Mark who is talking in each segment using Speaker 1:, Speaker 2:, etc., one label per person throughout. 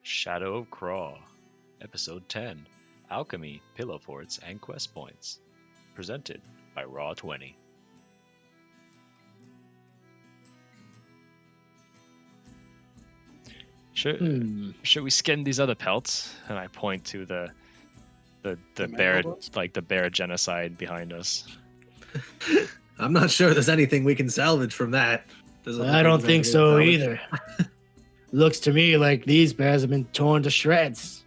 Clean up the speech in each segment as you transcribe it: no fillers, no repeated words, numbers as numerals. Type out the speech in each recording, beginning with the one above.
Speaker 1: Shadow of Kraw, Episode 10, Alchemy, Pillow Forts, and Quest Points. Presented by Raw20. Should we skin these other pelts? And I point to the bear, like the bear genocide behind us.
Speaker 2: I'm not sure there's anything we can salvage from that.
Speaker 3: I don't think so either. Looks to me like these bears have been torn to shreds.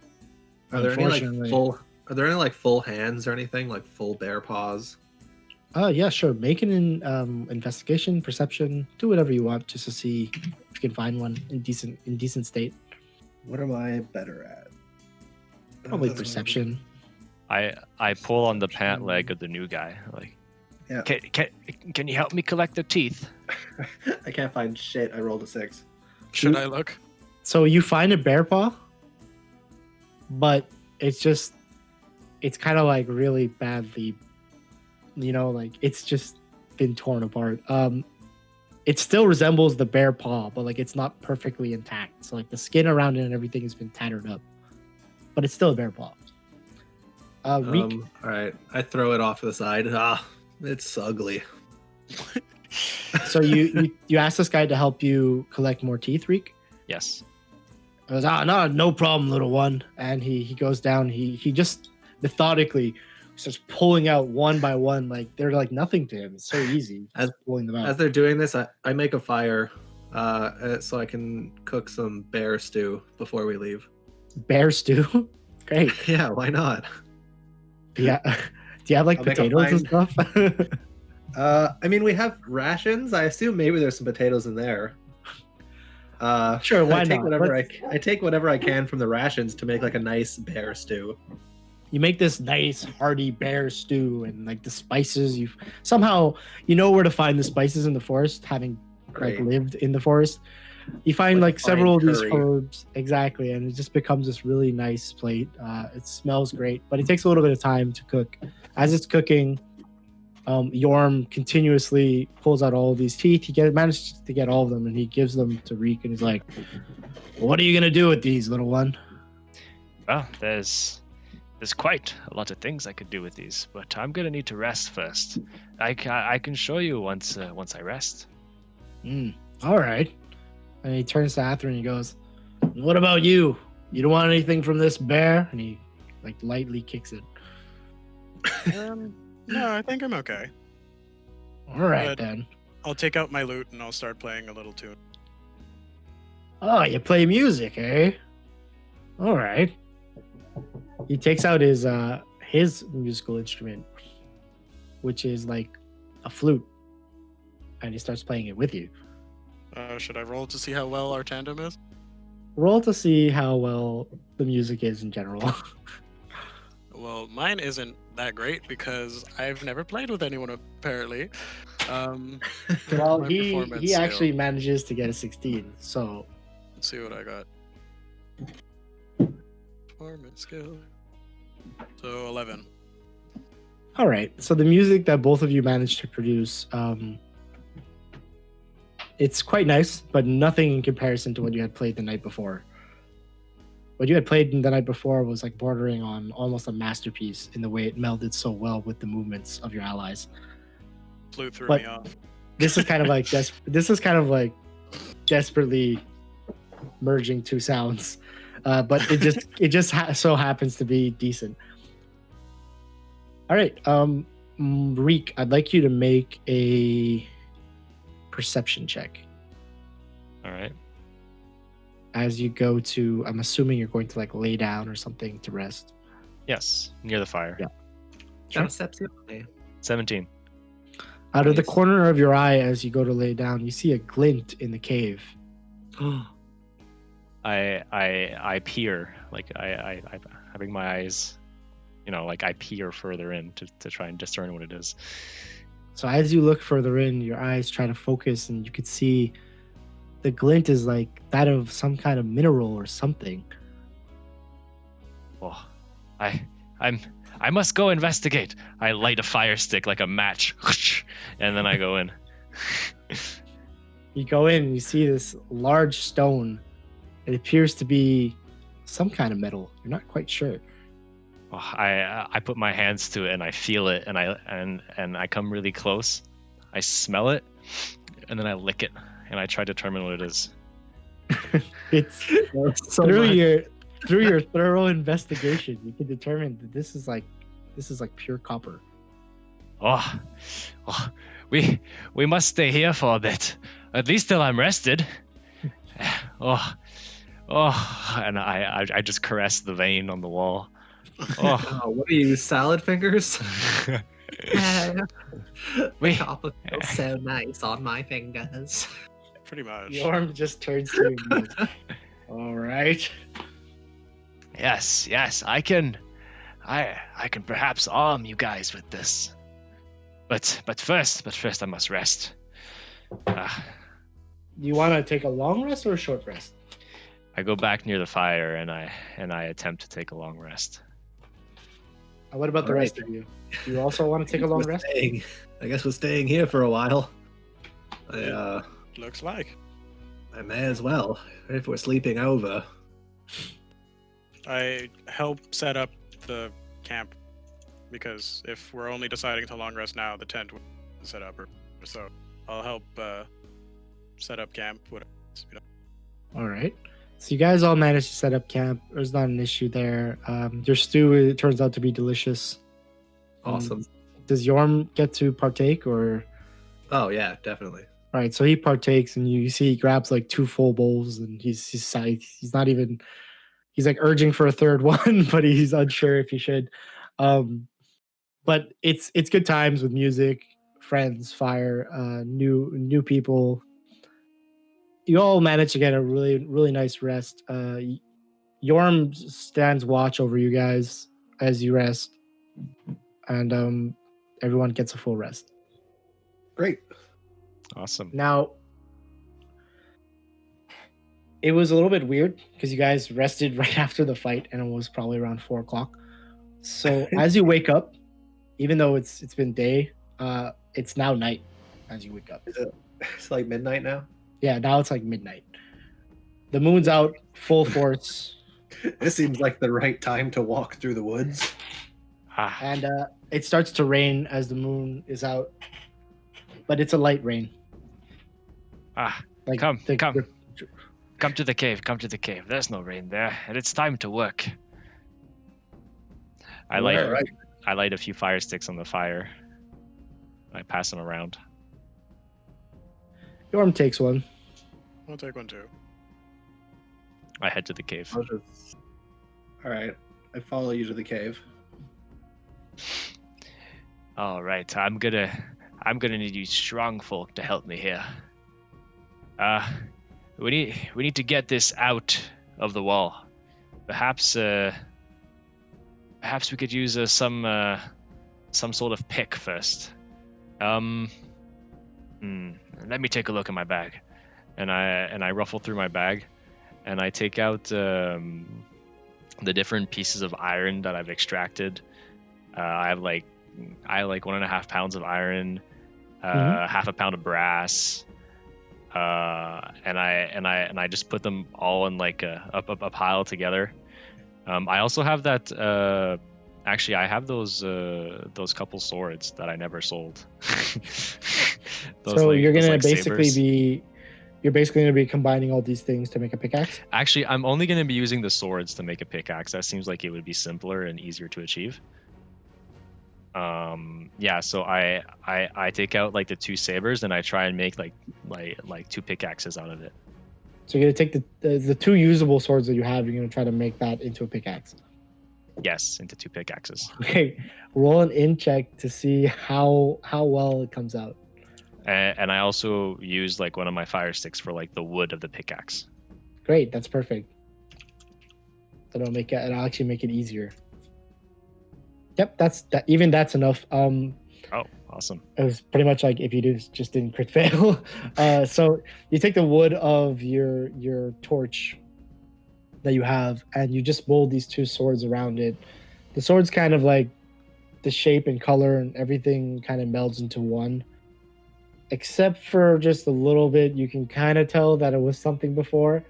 Speaker 2: Are there any like full hands or anything, like full bear paws?
Speaker 3: Yeah, sure. Make an investigation, perception, do whatever you want, just to see if you can find one in decent state.
Speaker 4: What am I better at?
Speaker 3: Probably perception.
Speaker 1: I pull on the pant leg of the new guy. Like,
Speaker 4: yeah.
Speaker 1: Can you help me collect the teeth?
Speaker 4: I can't find shit. I rolled a 6.
Speaker 5: Should I look?
Speaker 3: So you find a bear paw, but it's kind of like really badly, like it's just been torn apart. It still resembles the bear paw, but like it's not perfectly intact. So like the skin around it and everything has been tattered up, but it's still a bear paw. Reek.
Speaker 2: All right, I throw it off to the side. It's ugly.
Speaker 3: So you ask this guy to help you collect more teeth, Reek?
Speaker 1: Yes.
Speaker 3: I goes, no problem, little one. And he goes down. He just methodically starts pulling out one by one, like they're like nothing to him. It's so easy. Pulling them out.
Speaker 2: As they're doing this, I make a fire, so I can cook some bear stew before we leave.
Speaker 3: Bear stew? Great.
Speaker 2: Yeah, why not?
Speaker 3: Yeah. Do you have like
Speaker 2: I'll
Speaker 3: potatoes and stuff?
Speaker 2: I mean, we have rations. I assume maybe there's some potatoes in there.
Speaker 3: Sure, why
Speaker 2: I take
Speaker 3: not?
Speaker 2: I take whatever I can from the rations to make like a nice bear stew.
Speaker 3: You make this nice hearty bear stew, and like the spices, you somehow where to find the spices in the forest, having like lived in the forest. You find like several of these herbs, exactly, and it just becomes this really nice plate. It smells great, but it takes a little bit of time to cook. As it's cooking, Yorm continuously pulls out all of these teeth. He manages to get all of them, and he gives them to Reek, and he's like, "What are you gonna do with these, little one?"
Speaker 1: Well, there's quite a lot of things I could do with these, but I'm gonna need to rest first. I can show you once I rest.
Speaker 3: All right. And he turns to Athrun and he goes, "What about you? You don't want anything from this bear?" And he like lightly kicks it.
Speaker 5: No, I think I'm okay.
Speaker 3: All right, then.
Speaker 5: I'll take out my lute and I'll start playing a little tune.
Speaker 3: Oh, you play music, eh? All right. He takes out his musical instrument, which is like a flute, and he starts playing it with you.
Speaker 5: Should I roll to see how well our tandem is?
Speaker 3: Roll to see how well the music is in general.
Speaker 5: Well, mine isn't that great because I've never played with anyone apparently.
Speaker 3: Well, he actually manages to get a 16. So
Speaker 5: let's see what I got. Performance skill. So 11.
Speaker 3: All right. So the music that both of you managed to produce, it's quite nice, but nothing in comparison to what you had played the night before. What you had played the night before was like bordering on almost a masterpiece in the way it melded so well with the movements of your allies.
Speaker 5: Flute threw me off.
Speaker 3: This is kind of like desperately merging two sounds, but it just so happens to be decent. All right, Reek, I'd like you to make a perception check.
Speaker 1: All right.
Speaker 3: As you go to, I'm assuming you're going to like lay down or something to rest.
Speaker 1: Yes, near the fire.
Speaker 3: Yeah.
Speaker 2: Sure.
Speaker 1: 17.
Speaker 3: Out of the corner of your eye, as you go to lay down, you see a glint in the cave.
Speaker 1: I peer, like I having my eyes, like I peer further in to try and discern what it is.
Speaker 3: So as you look further in, your eyes try to focus, and you could see the glint is like that of some kind of mineral or something.
Speaker 1: Oh, I must go investigate. I light a fire stick like a match, and then I go in.
Speaker 3: You go in and you see this large stone. It appears to be some kind of metal. You're not quite sure.
Speaker 1: Oh, I put my hands to it and I feel it, and I come really close. I smell it, and then I lick it, and I try to determine what it is.
Speaker 3: It's
Speaker 2: So
Speaker 3: through
Speaker 2: much.
Speaker 3: your thorough investigation, you can determine that this is like pure copper.
Speaker 1: Oh, we must stay here for a bit, at least till I'm rested. Oh, and I just caress the vein on the wall. Oh,
Speaker 2: Oh, what are you, salad fingers?
Speaker 1: We-
Speaker 2: Copper feels so nice on my fingers.
Speaker 5: Pretty much.
Speaker 3: Yorm just turns to you and goes, all right.
Speaker 1: yes, I can perhaps arm you guys with this. But first I must rest.
Speaker 3: You want to take a long rest or a short rest?
Speaker 1: I go back near the fire and I attempt to take a long rest.
Speaker 3: What about the
Speaker 2: All
Speaker 3: rest
Speaker 2: right.
Speaker 3: of you? Do you also want to take a long rest?
Speaker 2: I guess we're staying here for a while.
Speaker 5: Looks like.
Speaker 2: I may as well, if we're sleeping over.
Speaker 5: I help set up the camp because if we're only deciding to long rest now, the tent will be set up. So I'll help set up camp.
Speaker 3: All right. So you guys all managed to set up camp. There's not an issue there. Your stew, it turns out to be delicious.
Speaker 2: Awesome.
Speaker 3: Does Yorm get to partake or?
Speaker 2: Oh yeah, definitely.
Speaker 3: All right, so he partakes, and you see he grabs like 2 full bowls, and he's not even. He's like urging for a third one, but he's unsure if he should. But it's good times with music, friends, fire, new people. You all manage to get a really nice rest. Yorm stands watch over you guys as you rest, and everyone gets a full rest.
Speaker 2: Great.
Speaker 1: Awesome.
Speaker 3: Now, it was a little bit weird because you guys rested right after the fight, and it was probably around 4 o'clock. So as you wake up, even though it's been day, it's now night as you wake up.
Speaker 2: It's like midnight now.
Speaker 3: Yeah, now it's like midnight. The moon's out full force,
Speaker 2: This seems like the right time to walk through the woods.
Speaker 3: and it starts to rain as the moon is out, but it's a light rain. Like
Speaker 1: Come
Speaker 3: the-
Speaker 1: come to the cave. Come to the cave. There's no rain there, and it's time to work. I light
Speaker 2: Alright.
Speaker 1: I light a few fire sticks on the fire. I pass them around.
Speaker 3: Yorm takes one.
Speaker 5: I'll take one too.
Speaker 1: I head to the cave.
Speaker 2: All right, I follow you to the cave.
Speaker 1: All right, I'm gonna need you strong folk to help me here. We need to get this out of the wall. Perhaps we could use some sort of pick first. Let me take a look in my bag, and I ruffle through my bag, and I take out the different pieces of iron that I've extracted. I have like 1.5 pounds of iron, half a pound of brass, and I just put them all in like a pile together. I also have that. Actually, I have those couple swords that I never sold.
Speaker 3: So you're gonna
Speaker 1: like,
Speaker 3: basically
Speaker 1: sabers.
Speaker 3: be combining all these things to make a pickaxe.
Speaker 1: Actually, I'm only going to be using the swords to make a pickaxe. That seems like it would be simpler and easier to achieve. Yeah, so I take out like the 2 sabers and I try and make like 2 pickaxes out of it.
Speaker 3: So you're gonna take the 2 usable swords that you have. You're gonna try to make that into a pickaxe.
Speaker 1: Yes, into 2 pickaxes.
Speaker 3: Okay, roll an in check to see how well it comes out.
Speaker 1: And I also use like one of my fire sticks for like the wood of the pickaxe.
Speaker 3: Great, that's perfect. It'll actually make it easier. Yep, even that's enough.
Speaker 1: Oh, awesome.
Speaker 3: It was pretty much like if you just didn't crit fail. So you take the wood of your torch that you have, and you just mold these 2 swords around it. The swords kind of like the shape and color and everything kind of melds into one, except for just a little bit. You can kind of tell that it was something before.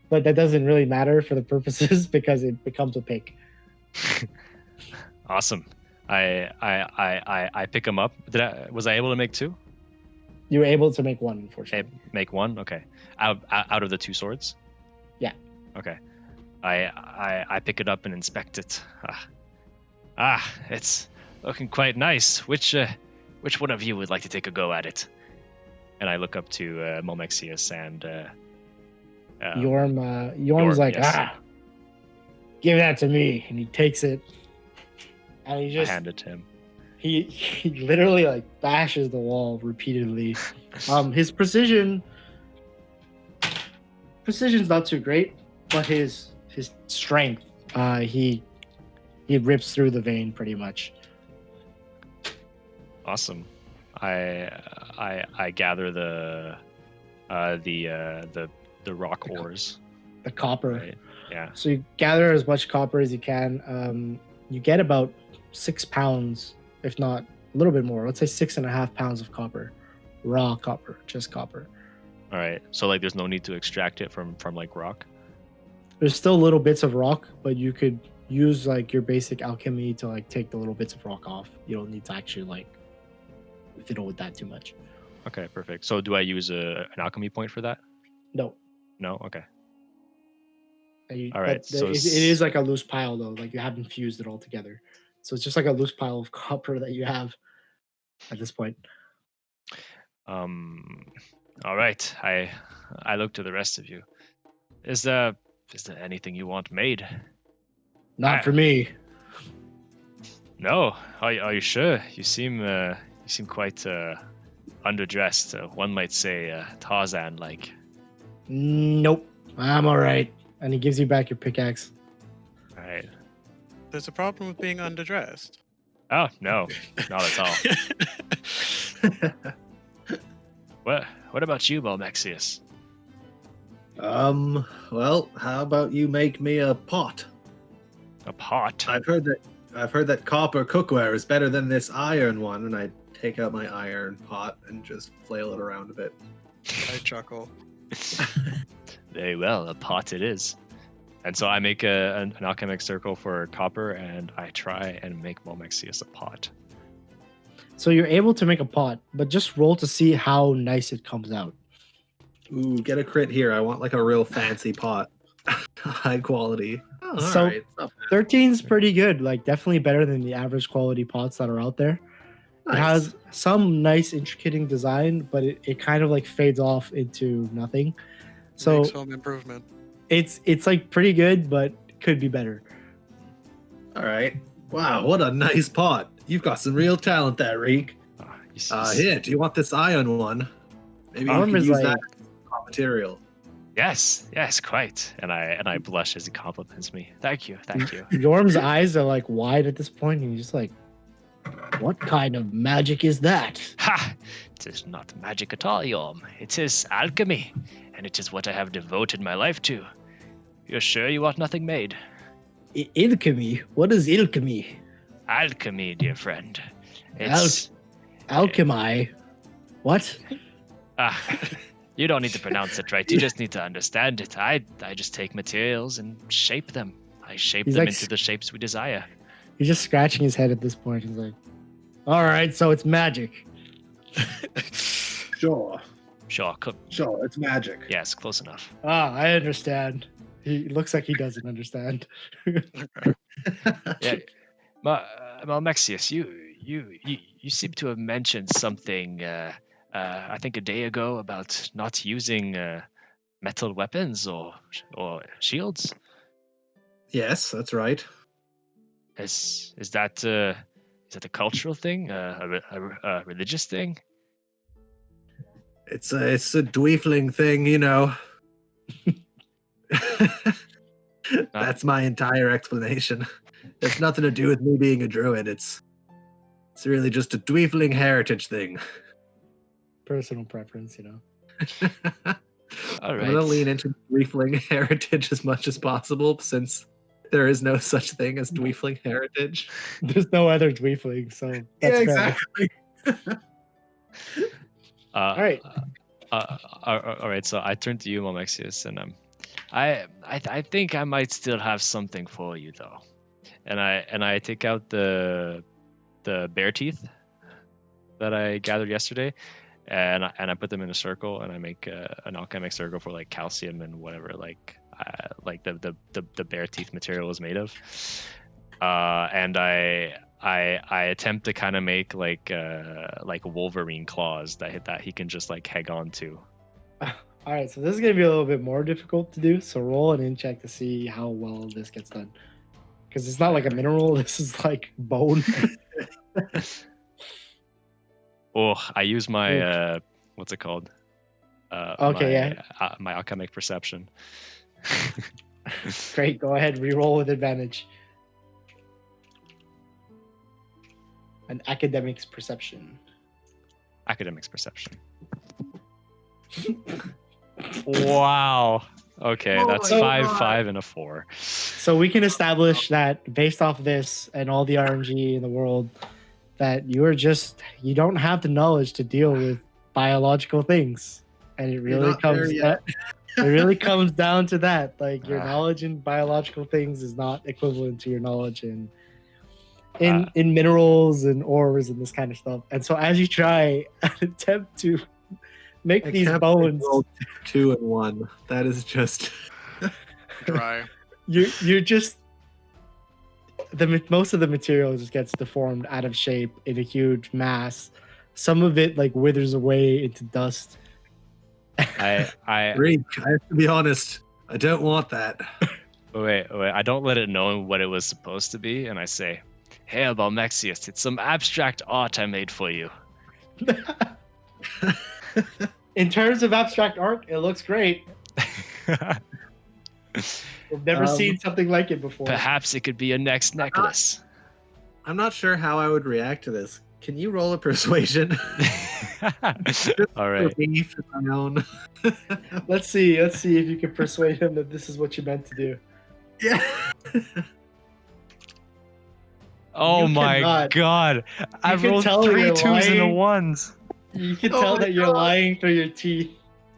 Speaker 3: but that doesn't really matter for the purposes because it becomes a pick.
Speaker 1: Awesome. I pick them up. Was I able to make 2?
Speaker 3: You were able to make one, unfortunately.
Speaker 1: Make 1. Okay. Out of the 2 swords.
Speaker 3: Yeah.
Speaker 1: Okay. I pick it up and inspect it. It's looking quite nice. Which one of you would like to take a go at it? And I look up to Momexius and
Speaker 3: Yorm's like,
Speaker 1: yes.
Speaker 3: Give that to me, and he takes it, and he
Speaker 1: I
Speaker 3: just
Speaker 1: hand it to him.
Speaker 3: he literally like bashes the wall repeatedly. His precision's not too great, but his strength, he rips through the vein pretty much.
Speaker 1: Awesome. I gather the rock ores.
Speaker 3: The copper.
Speaker 1: Right? Yeah.
Speaker 3: So you gather as much copper as you can. You get about 6 pounds, if not a little bit more. Let's say 6.5 pounds of copper, raw copper, just copper.
Speaker 1: All right. So like, there's no need to extract it from like rock.
Speaker 3: There's still little bits of rock, but you could use like your basic alchemy to like take the little bits of rock off. You don't need to actually like fiddle with that too much.
Speaker 1: Okay, perfect. So do I use an alchemy point for that?
Speaker 3: No.
Speaker 1: No. Okay.
Speaker 3: All
Speaker 1: right, so
Speaker 3: it is like a loose pile though. Like you haven't fused it all together, so it's just like a loose pile of copper that you have at this point.
Speaker 1: All right. I look to the rest of you. Is there anything you want made?
Speaker 3: Not for me.
Speaker 1: No. Are you sure? You seem quite underdressed. One might say Tarzan-like.
Speaker 3: Nope. I'm all right. And he gives you back your pickaxe.
Speaker 1: All right.
Speaker 5: There's a problem with being underdressed.
Speaker 1: Oh no, not at all. What about you, Balmexius?
Speaker 2: Well, how about you make me a pot?
Speaker 1: A pot?
Speaker 2: I've heard that copper cookware is better than this iron one, and I take out my iron pot and just flail it around a bit.
Speaker 5: I chuckle.
Speaker 1: Very well, a pot it is. And so I make an alchemic circle for copper, and I try and make Momexius a pot.
Speaker 3: So you're able to make a pot, but just roll to see how nice it comes out.
Speaker 2: Ooh, get a crit here. I want like a real fancy pot. High quality. Oh,
Speaker 3: So-
Speaker 2: all right. It's not
Speaker 3: 13's pretty good, like definitely better than the average quality pots that are out there.
Speaker 2: bad.
Speaker 3: It has some nice intricate design, but it kind of like fades off into nothing. So
Speaker 5: Makes home improvement.
Speaker 3: it's like pretty good, but could be better.
Speaker 2: All right. Wow, what a nice pot. You've got some real talent there, Reek. Here, do you want this iron one? Maybe you
Speaker 3: Arm
Speaker 2: can
Speaker 3: is
Speaker 2: use
Speaker 3: like-
Speaker 2: that raw material.
Speaker 1: Yes, quite. And I blush as he compliments me. Thank you.
Speaker 3: Yorm's eyes are like wide at this point, and he's just like, "What kind of magic is that?"
Speaker 1: Ha! It is not magic at all, Yom. It is alchemy, and it is what I have devoted my life to. You're sure you want nothing made?
Speaker 3: Alchemy? What is alchemy?
Speaker 1: Alchemy, dear friend. It's
Speaker 3: Alchemy? What?
Speaker 1: you don't need to pronounce it right. You just need to understand it. I just take materials and shape them. I shape
Speaker 3: He's
Speaker 1: them
Speaker 3: like-
Speaker 1: into the shapes we desire.
Speaker 3: He's just scratching his head at this point. He's like, "All right, so it's magic."
Speaker 2: Sure,
Speaker 1: Sure,
Speaker 2: it's magic.
Speaker 1: yes, close enough.
Speaker 3: I understand. He looks like he doesn't understand.
Speaker 1: Yeah, Malmexius, you seem to have mentioned something. I think a day ago about not using metal weapons or shields.
Speaker 2: Yes, that's right.
Speaker 1: Is that a cultural thing, a religious thing?
Speaker 2: It's a dweefling thing, you know. That's my entire explanation. It's nothing to do with me being a druid. It's really just a dweefling heritage thing.
Speaker 3: Personal preference, you know.
Speaker 1: All
Speaker 2: I'm gonna lean into dweefling heritage as much as possible, since there is no such thing as dweefling heritage.
Speaker 3: There's no other dweefling, so that's fair.
Speaker 1: All
Speaker 3: right.
Speaker 1: All right. So I turn to you, Momexius, and I think I might still have something for you though. And I take out the bear teeth that I gathered yesterday, and I put them in a circle, and I make an alchemic circle for like calcium and whatever like the bear teeth material is made of. And I attempt to kind of make like Wolverine claws that he can just like hang on to.
Speaker 3: All right, so this is gonna be a little bit more difficult to do. So roll an in check to see how well this gets done, because it's not like a mineral. This is like bone.
Speaker 1: Oh, I use my what's it called?
Speaker 3: Okay,
Speaker 1: my alchemic perception.
Speaker 3: Great, go ahead, re-roll with advantage. An academic's perception.
Speaker 1: Academic's perception. Wow. Okay, that's
Speaker 2: my
Speaker 1: 5,
Speaker 2: God.
Speaker 1: 5, and a 4.
Speaker 3: So we can establish that based off this and all the RNG in the world, that you don't have the knowledge to deal with biological things, and it really
Speaker 2: not there yet.
Speaker 3: it really comes down to that. Like your
Speaker 1: Ah.
Speaker 3: knowledge in biological things is not equivalent to your knowledge in minerals and ores and this kind of stuff. And so as you try and attempt to make
Speaker 2: I
Speaker 3: these
Speaker 2: can't
Speaker 3: bones,
Speaker 2: roll 2 and 1. That is just.
Speaker 5: Dry.
Speaker 3: you're just most of the material just gets deformed out of shape in a huge mass. Some of it like withers away into dust.
Speaker 1: I
Speaker 2: Reek, I have to be honest. I don't want that.
Speaker 1: wait. I don't let it know what it was supposed to be, and I say, "Hey, Balmexius, it's some abstract art I made for you."
Speaker 3: In terms of abstract art, it looks great. We've never seen something like it before.
Speaker 1: Perhaps it could be your next necklace.
Speaker 2: I'm not sure how I would react to this. Can you roll a persuasion?
Speaker 1: All right.
Speaker 2: For me, for my own.
Speaker 3: Let's see if you can persuade him that this is what you meant to do.
Speaker 2: Yeah.
Speaker 1: Oh
Speaker 3: You
Speaker 1: my
Speaker 3: cannot.
Speaker 1: God! I've
Speaker 3: can
Speaker 1: rolled
Speaker 3: tell
Speaker 1: 3
Speaker 3: you're
Speaker 1: 2s and a
Speaker 3: lying.
Speaker 1: 1s.
Speaker 3: You can
Speaker 2: Oh
Speaker 3: tell
Speaker 2: my
Speaker 3: that you're
Speaker 2: God.
Speaker 3: lying through your teeth.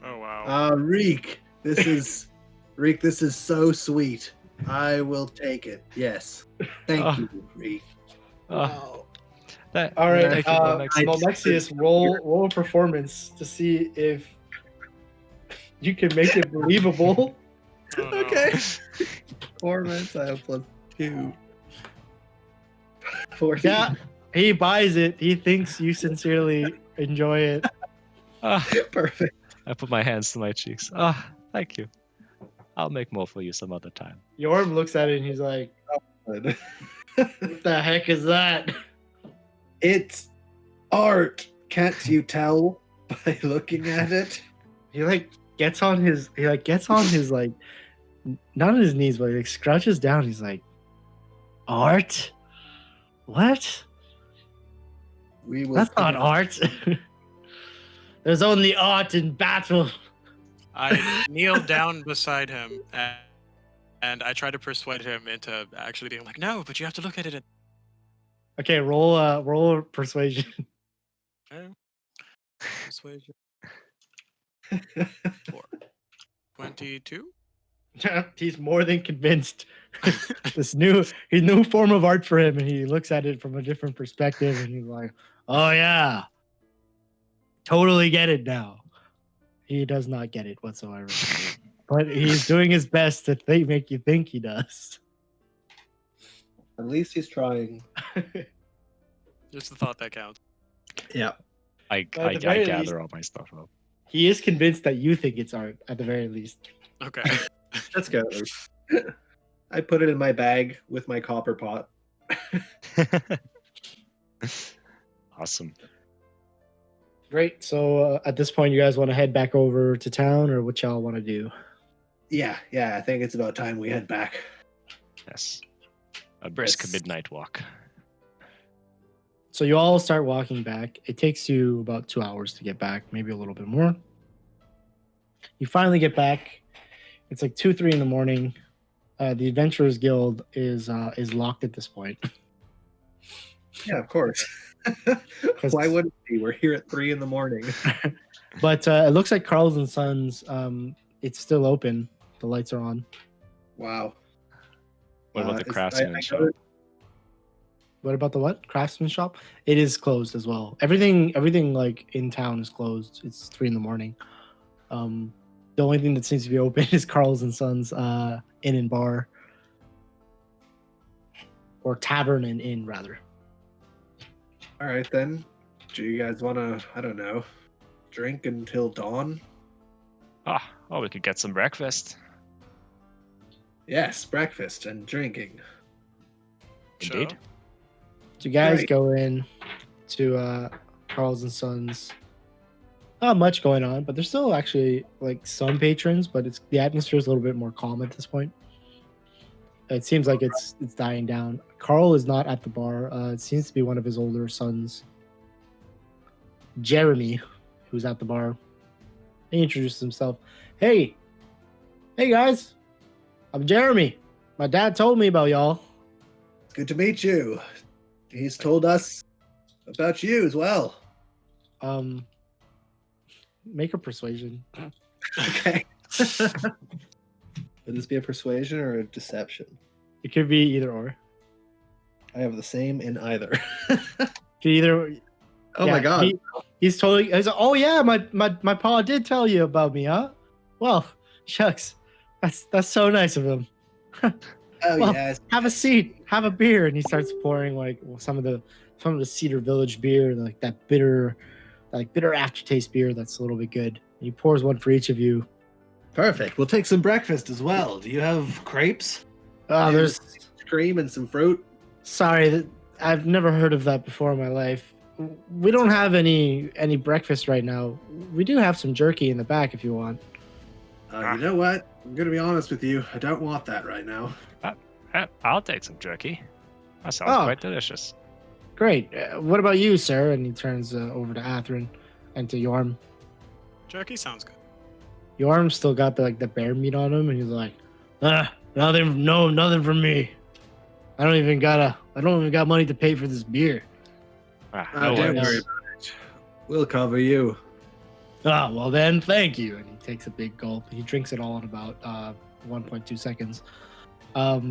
Speaker 5: Oh wow.
Speaker 2: Reek, this is so sweet. I will take it. Yes. Thank you, Reek.
Speaker 1: Oh,
Speaker 3: All right,
Speaker 1: thank you, Balmexius.
Speaker 3: Malmexius, roll a performance to see if you can make it believable.
Speaker 5: Oh, no.
Speaker 2: Okay. Performance, I have +2. 14.
Speaker 3: Yeah, he buys it. He thinks you sincerely enjoy it.
Speaker 1: Ah,
Speaker 2: Perfect.
Speaker 1: I put my hands to my cheeks. Ah, thank you. I'll make more for you some other time.
Speaker 3: Yorm looks at it and he's like, "What the heck is that?"
Speaker 2: It's art. Can't you tell by looking at it?
Speaker 3: He gets on his like not on his knees, but he like crouches down. He's like, "Art? What?
Speaker 2: We will.
Speaker 3: That's not art. There's only art in battle."
Speaker 5: I kneel down beside him and I try to persuade him into actually being like, no, but you have to look at it.
Speaker 3: Okay, roll persuasion.
Speaker 5: Okay. Persuasion. 4. 22.
Speaker 3: He's more than convinced. This new form of art for him, and he looks at it from a different perspective, and he's like, "Oh yeah, totally get it now." He does not get it whatsoever, but he's doing his best to make you think he does.
Speaker 2: At least he's trying.
Speaker 5: Just the thought that counts.
Speaker 2: Yeah.
Speaker 1: I
Speaker 3: But at the very
Speaker 1: gather
Speaker 3: least-
Speaker 1: all my stuff up.
Speaker 3: He is convinced that you think it's art, at the very least.
Speaker 5: Okay.
Speaker 2: Let's go. I put it in my bag with my copper pot.
Speaker 1: Awesome.
Speaker 3: Great. So at this point, you guys want to head back over to town, or what y'all want to do?
Speaker 2: Yeah. I think it's about time we head back.
Speaker 1: Yes. A brisk
Speaker 2: Yes.
Speaker 1: midnight walk.
Speaker 3: So you all start walking back. It takes you about 2 hours to get back, maybe a little bit more. You finally get back. It's like 2, 3 in the morning. The Adventurers Guild is locked at this point.
Speaker 2: Yeah, of course. Why wouldn't we? We're here at 3 in the morning.
Speaker 3: But it looks like Carl's and Sons, it's still open. The lights are on.
Speaker 4: Wow.
Speaker 1: What about the
Speaker 4: I
Speaker 1: craftsman shop?
Speaker 4: noticed-
Speaker 3: What about the what? Craftsman shop? It is closed as well. Everything like in town is closed. It's 3 a.m. The only thing that seems to be open is Carl's and Sons Inn and Bar. Or Tavern and Inn, rather.
Speaker 4: All right, then. Do you guys want to, I don't know, drink until dawn?
Speaker 1: Oh, we could get some breakfast.
Speaker 4: Yes, breakfast and drinking.
Speaker 1: Indeed.
Speaker 5: Sure.
Speaker 3: So you guys
Speaker 4: Right.
Speaker 3: go in to Carl's and Sons. Not much going on, but there's still actually like some patrons, but the atmosphere is a little bit more calm at this point. It seems like it's dying down. Carl is not at the bar. It seems to be one of his older sons, Jeremy, who's at the bar. He introduces himself. Hey guys, I'm Jeremy. My dad told me about y'all.
Speaker 4: It's good to meet you. He's told us about you as well.
Speaker 3: Make a persuasion.
Speaker 4: Okay. Would this be a persuasion or a deception?
Speaker 3: It could be either or.
Speaker 4: I have the same in either.
Speaker 3: Could either.
Speaker 4: Oh
Speaker 3: yeah,
Speaker 4: my god.
Speaker 3: He's totally. He's like, oh yeah, my pa did tell you about me, huh? Well, shucks, that's so nice of him.
Speaker 4: Oh
Speaker 3: well,
Speaker 4: yes.
Speaker 3: Have a seat, have a beer, and he starts pouring like some of the Cedar Village beer, like that bitter aftertaste beer that's a little bit good. He pours one for each of you.
Speaker 2: Perfect. We'll take some breakfast as well. Do you have crepes?
Speaker 3: Oh, there's.
Speaker 4: Cream and some fruit.
Speaker 3: Sorry, I've never heard of that before in my life. We don't have any breakfast right now. We do have some jerky in the back if you want.
Speaker 4: You know what? I'm gonna be honest with you. I don't want that right now.
Speaker 1: I'll take some jerky. That sounds
Speaker 3: Oh.
Speaker 1: quite delicious.
Speaker 3: Great. What about you, sir? And he turns over to Atherin and to Yorm.
Speaker 5: Jerky sounds good.
Speaker 3: Yorm's still got the bear meat on him, and he's like, nothing from me. I don't even got money to pay for this beer.
Speaker 1: No
Speaker 4: Don't
Speaker 1: worries.
Speaker 4: worry about it. We'll cover you.
Speaker 3: Ah, well then, thank you. And he takes a big gulp. He drinks it all in about 1.2 seconds.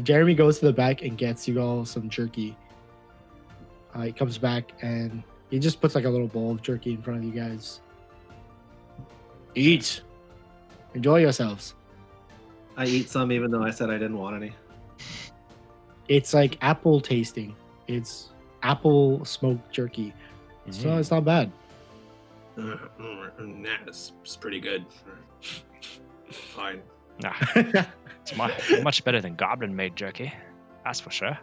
Speaker 3: Jeremy goes to the back and gets you all some jerky. He comes back and he just puts like a little bowl of jerky in front of you guys. Eat. Enjoy yourselves.
Speaker 2: I eat some even though I said I didn't want any.
Speaker 3: It's like apple tasting. It's apple smoked jerky. So it's not bad.
Speaker 2: It's pretty good. Fine.
Speaker 1: Nah, it's much better than goblin-made jerky. That's for sure.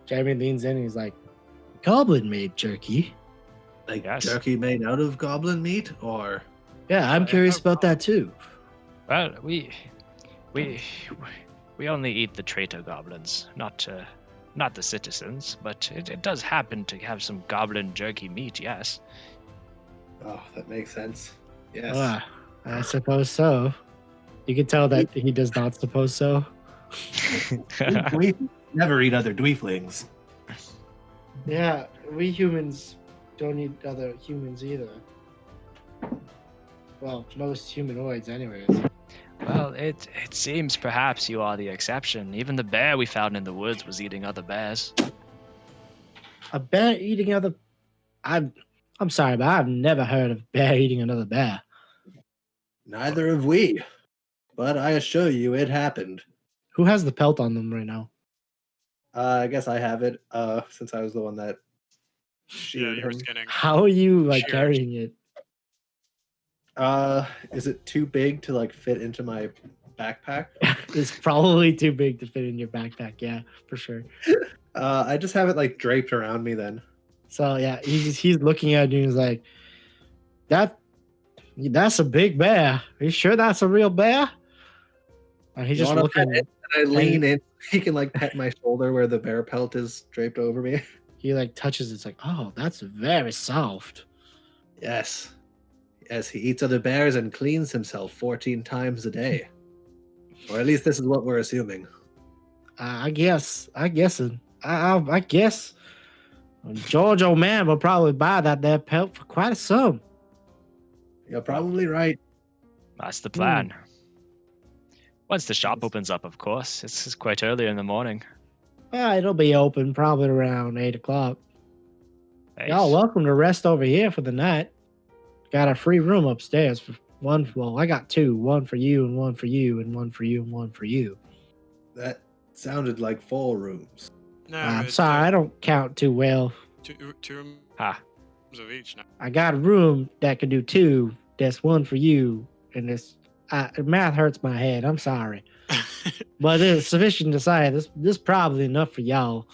Speaker 3: Jeremy leans in and he's like, Goblin made jerky?
Speaker 2: Like
Speaker 1: Yes.
Speaker 2: jerky made out of goblin meat, or
Speaker 3: Yeah, I'm curious about that too.
Speaker 1: Well, we only eat the traitor goblins, not the citizens. But it does happen to have some goblin jerky meat. Yes.
Speaker 4: Oh, that makes sense. Yes.
Speaker 3: Ah, I suppose so. You can tell that he does not suppose so.
Speaker 2: we never eat other dweeflings.
Speaker 3: Yeah, we humans don't eat other humans either. Well, most humanoids anyways.
Speaker 1: Well, it seems perhaps you are the exception. Even the bear we found in the woods was eating other bears.
Speaker 3: A bear eating other... I'm sorry, but I've never heard of bear eating another bear.
Speaker 4: Neither have we. But I assure you it happened.
Speaker 3: Who has the pelt on them right now?
Speaker 4: I guess I have it, since I was the one that
Speaker 5: Yeah,
Speaker 4: sheared
Speaker 5: you're
Speaker 4: him.
Speaker 5: skinning.
Speaker 3: How are you like
Speaker 5: Cheers.
Speaker 3: carrying it?
Speaker 4: Is it too big to like fit into my backpack?
Speaker 3: It's probably too big to fit in your backpack. Yeah, for sure.
Speaker 4: I just have it like draped around me then.
Speaker 3: So yeah, he's looking at you and he's like, that's a big bear. Are you sure that's a real bear? And he's
Speaker 4: You
Speaker 3: just
Speaker 4: wanna pet
Speaker 3: looking.
Speaker 4: it? And I lean in. He can like pet my shoulder where the bear pelt is draped over me.
Speaker 3: He like touches it. It's like, oh, that's very soft.
Speaker 4: Yes. Yes, he eats other bears and cleans himself 14 times a day. Or at least this is what we're assuming.
Speaker 3: I guess George old man will probably buy that there pelt for quite a sum.
Speaker 4: You're probably right.
Speaker 1: That's the plan. Once the shop opens up, of course. It's quite early in the morning.
Speaker 3: It'll be open probably around 8 o'clock.
Speaker 1: Right?
Speaker 3: Y'all welcome to rest over here for the night. Got a free room upstairs for one. Well, I got two. One for you and one for you and one for you and one for you.
Speaker 4: That sounded like 4 rooms.
Speaker 5: No,
Speaker 3: I'm sorry, I don't count too well.
Speaker 5: two rooms
Speaker 1: Ah,
Speaker 5: of each now.
Speaker 3: I got a room that can do 2. That's one for you, and this math hurts my head. I'm sorry, but it's sufficient to say this probably enough for y'all.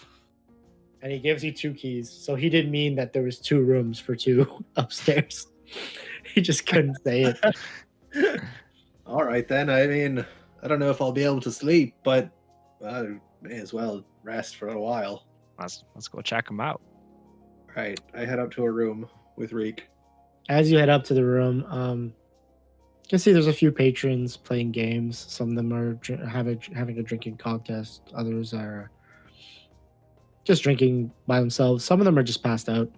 Speaker 3: And he gives you 2 keys. So he didn't mean that there was 2 rooms for 2 upstairs. He just couldn't say it.
Speaker 4: All right, then. I mean, I don't know if I'll be able to sleep, but I may as well rest for a while.
Speaker 1: let's go check them out.
Speaker 4: All right, I head up to a room with Reek.
Speaker 3: As you head up to the room, you can see there's a few patrons playing games. Some of them are having a drinking contest. Others are just drinking by themselves. Some of them are just passed out.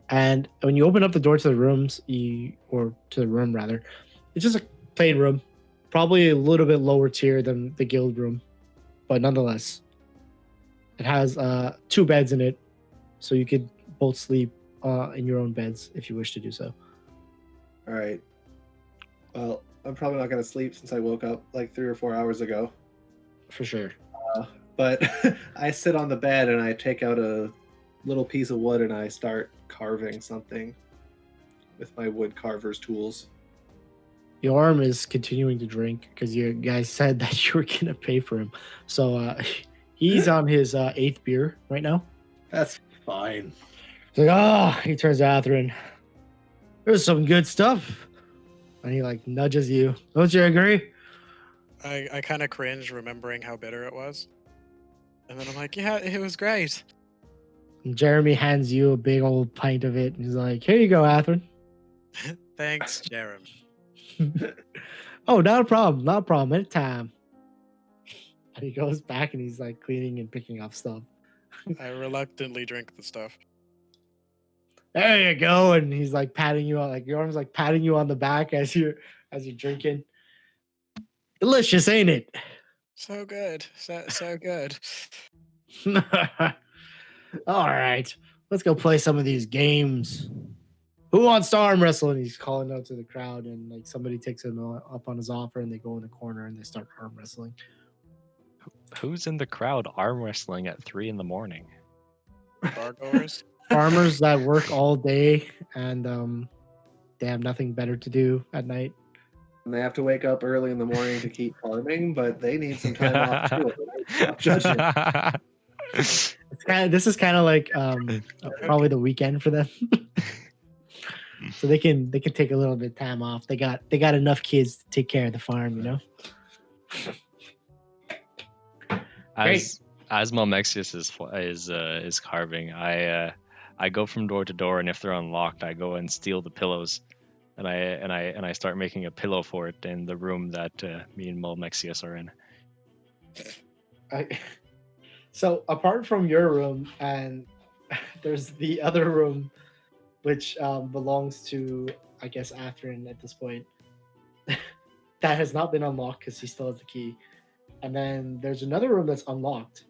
Speaker 3: And when you open up the door to the rooms, or to the room rather, it's just a plain room, probably a little bit lower tier than the guild room, but nonetheless, it has 2 beds in it, so you could both sleep in your own beds if you wish to do so.
Speaker 4: All right. Well, I'm probably not going to sleep since I woke up like 3 or 4 hours ago.
Speaker 3: For sure.
Speaker 4: But I sit on the bed and I take out a little piece of wood and I start carving something with my wood carver's tools.
Speaker 3: Yorm is continuing to drink because you guys said that you were going to pay for him. So he's on his 8th beer right now.
Speaker 4: That's fine.
Speaker 3: He's like, he turns to Atherin. There's some good stuff. And he like nudges you. Don't you agree?
Speaker 5: I kind of cringe remembering how bitter it was. And then I'm like, yeah, it was great.
Speaker 3: And Jeremy hands you a big old pint of it. And he's like, here you go, Atherin.
Speaker 5: Thanks, Jeremy.
Speaker 3: Oh, not a problem. Not a problem. Anytime. And he goes back and he's like cleaning and picking up stuff.
Speaker 5: I reluctantly drink the stuff.
Speaker 3: There you go. And he's like patting you on, like your arm's like patting you on the back as you're drinking. Delicious, ain't it?
Speaker 5: So good. So good.
Speaker 3: All right. Let's go play some of these games. Who wants to arm wrestle? And he's calling out to the crowd, and like somebody takes him up on his offer, and they go in the corner and they start arm wrestling.
Speaker 1: Who's in the crowd arm wrestling at 3 in the morning?
Speaker 5: Bargoers.
Speaker 3: Farmers that work all day and they have nothing better to do at night.
Speaker 4: And they have to wake up early in the morning to keep farming, but they need some time off too. Not judging.
Speaker 3: This is kind of like probably the weekend for them. So they can take a little bit of time off. They got enough kids to take care of the farm, you know.
Speaker 1: As Malmexius is carving, I go from door to door, and if they're unlocked, I go and steal the pillows, and I start making a pillow fort in the room that me and Malmexius are in.
Speaker 3: So apart from your room, and there's the other room, which belongs to, I guess, Atherin at this point. That has not been unlocked because he still has the key. And then there's another room that's unlocked.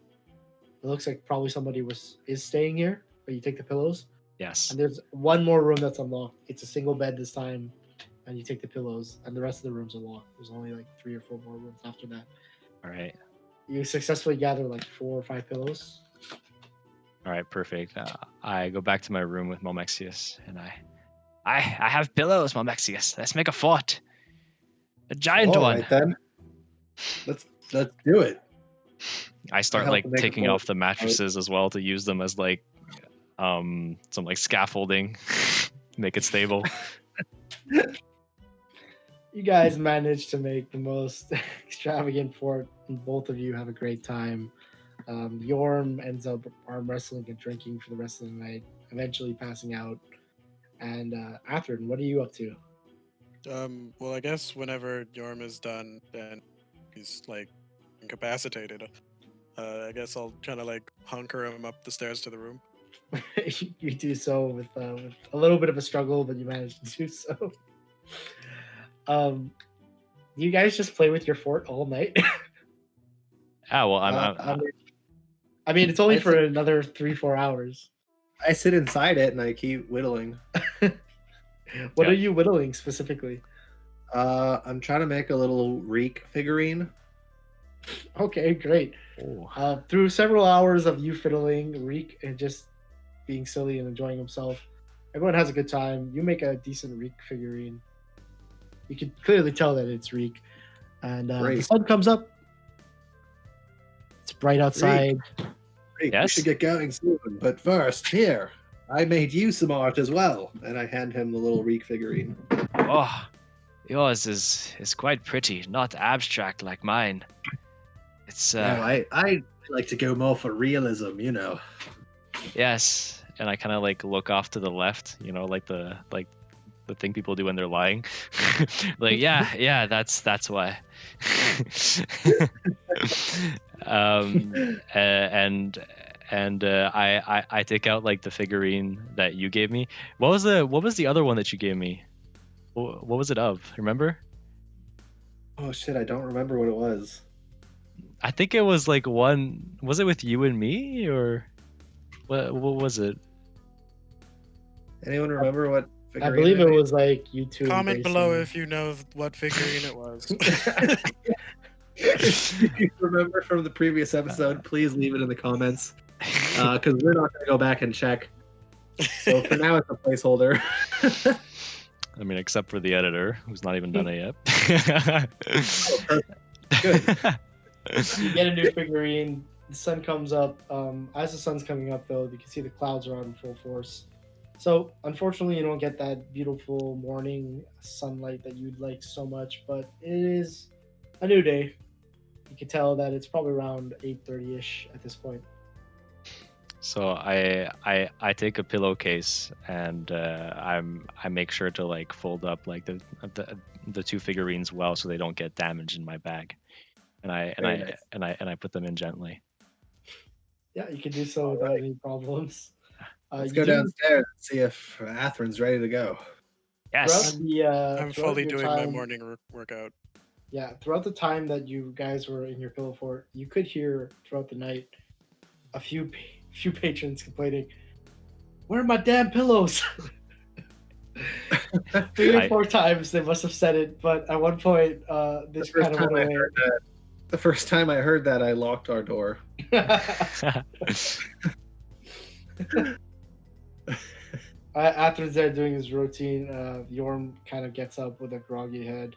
Speaker 3: It looks like probably somebody is staying here, but you take the pillows.
Speaker 1: Yes.
Speaker 3: And there's one more room that's unlocked. It's a single bed this time, and you take the pillows, and the rest of the rooms are locked. There's only like 3 or 4 more rooms after that.
Speaker 1: All right.
Speaker 3: You successfully gather like 4 or 5 pillows.
Speaker 1: All right, perfect. I go back to my room with Malmexius, and I have pillows, Malmexius. Let's make a fort. A giant
Speaker 4: All
Speaker 1: one.
Speaker 4: right, then. Let's do it.
Speaker 1: I start
Speaker 4: help
Speaker 1: like
Speaker 4: to make a
Speaker 1: taking
Speaker 4: fort.
Speaker 1: off the mattresses as well to use them as like some like scaffolding, make it stable.
Speaker 3: You guys managed to make the most extravagant fort, and both of you have a great time. Yorm ends up arm wrestling and drinking for the rest of the night, eventually passing out. And Atherin, what are you up to?
Speaker 5: Well, I guess whenever Yorm is done and he's like incapacitated, I guess I'll kind of like hunker him up the stairs to the room.
Speaker 3: You do so with a little bit of a struggle, but you manage to do so. Do you guys just play with your fort all night?
Speaker 1: Ah, well,
Speaker 3: I mean, it's only
Speaker 4: I
Speaker 3: for
Speaker 4: think-
Speaker 3: another 3-4 hours.
Speaker 4: I sit inside it and I keep whittling.
Speaker 3: What
Speaker 1: Yeah.
Speaker 3: are you whittling specifically?
Speaker 4: I'm trying to make a little Reek figurine.
Speaker 3: Okay, great.
Speaker 1: oh.
Speaker 3: Through several hours of you fiddling, Reek, and just being silly and enjoying himself, everyone has a good time. You make a decent Reek figurine. You can clearly tell that it's Reek. And the
Speaker 4: Great.
Speaker 3: sun comes up. It's bright outside.
Speaker 4: Reek, we
Speaker 1: Yes?
Speaker 4: should get going soon. But first, here, I made you some art as well. And I hand him the little Reek figurine.
Speaker 1: Oh, yours is quite pretty, not abstract like mine. It's
Speaker 2: No, I like to go more for realism, you know.
Speaker 1: yes, and I kind of like look off to the left, you know, like the thing people do when they're lying. Like yeah, that's why. I take out like the figurine that you gave me. What was the other one that you gave me? What was it of? Remember?
Speaker 4: Oh shit, I don't remember what it was.
Speaker 1: I think it was like one. Was it with you and me or what? What was it?
Speaker 4: Anyone remember what
Speaker 3: I
Speaker 4: figurine
Speaker 3: believe it
Speaker 4: made?
Speaker 3: was like you two.
Speaker 5: Comment below
Speaker 3: basically.
Speaker 5: if you know what figurine it was.
Speaker 4: If you remember from the previous episode, please leave it in the comments. Because we're not going to go back and check. So for now, it's a placeholder.
Speaker 1: I mean, except for the editor, who's not even done it yet.
Speaker 4: Good.
Speaker 3: You get a new figurine. The sun comes up. As the sun's coming up, though, you can see the clouds are out in full force. So, unfortunately, you don't get that beautiful morning sunlight that you'd like so much. But it is a new day. You can tell that it's probably around 8:30ish at this point.
Speaker 1: So I take a pillowcase and I make sure to like fold up like the two figurines well so they don't get damaged in my bag, and
Speaker 4: Very
Speaker 1: I put them in gently.
Speaker 3: Yeah, you can do so without any problems.
Speaker 4: Let's
Speaker 3: You
Speaker 4: go
Speaker 3: do-
Speaker 4: downstairs and see if Atherin's ready to go.
Speaker 1: Yes.
Speaker 3: Throughout the,
Speaker 5: I'm
Speaker 3: throughout
Speaker 5: fully
Speaker 3: your
Speaker 5: doing my
Speaker 3: time-
Speaker 5: morning workout.
Speaker 3: Yeah, throughout the time that you guys were in your pillow fort, you could hear throughout the night a few patrons complaining, "Where are my damn pillows?" 3 or 4 times they must have said it, but at one point, this kind of went away.
Speaker 4: The first time I heard that, I locked our door.
Speaker 3: After they're doing his routine, Yorm kind of gets up with a groggy head.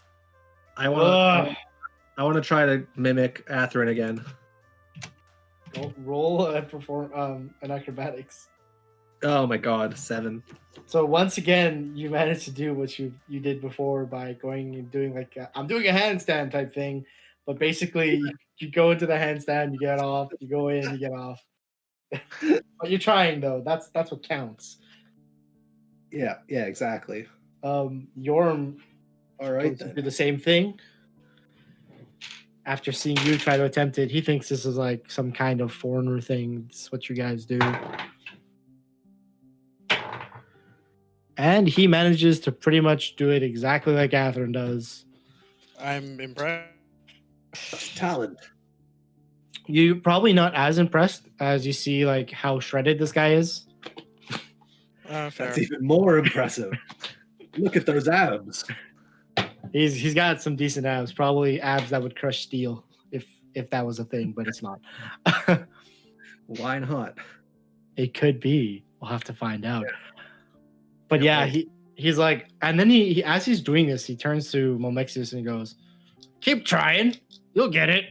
Speaker 4: I want to try to mimic Atherin again.
Speaker 3: Roll and perform an acrobatics.
Speaker 4: Oh my god, 7.
Speaker 3: So once again, you managed to do what you did before by going and doing like I'm doing a handstand type thing, but basically you go into the handstand, you get off, you go in, you get off. But you're trying though. That's what counts.
Speaker 4: Yeah, exactly.
Speaker 3: Yorm
Speaker 4: All right
Speaker 3: goes to
Speaker 4: then.
Speaker 3: do the same thing. After seeing you try to attempt it, he thinks this is like some kind of foreigner thing. This is what you guys do. And he manages to pretty much do it exactly like Catherine does.
Speaker 5: I'm impressed.
Speaker 4: Talent.
Speaker 3: You're probably not as impressed as you see like how shredded this guy is.
Speaker 5: Fair.
Speaker 4: That's even more impressive. Look at those abs.
Speaker 3: He's got some decent abs, probably abs that would crush steel if that was a thing, but it's not.
Speaker 4: Why not?
Speaker 3: It could be. We'll have to find out. But yeah, he's like, and then he as he's doing this, he turns to Momexius and he goes, "Keep trying, you'll get it.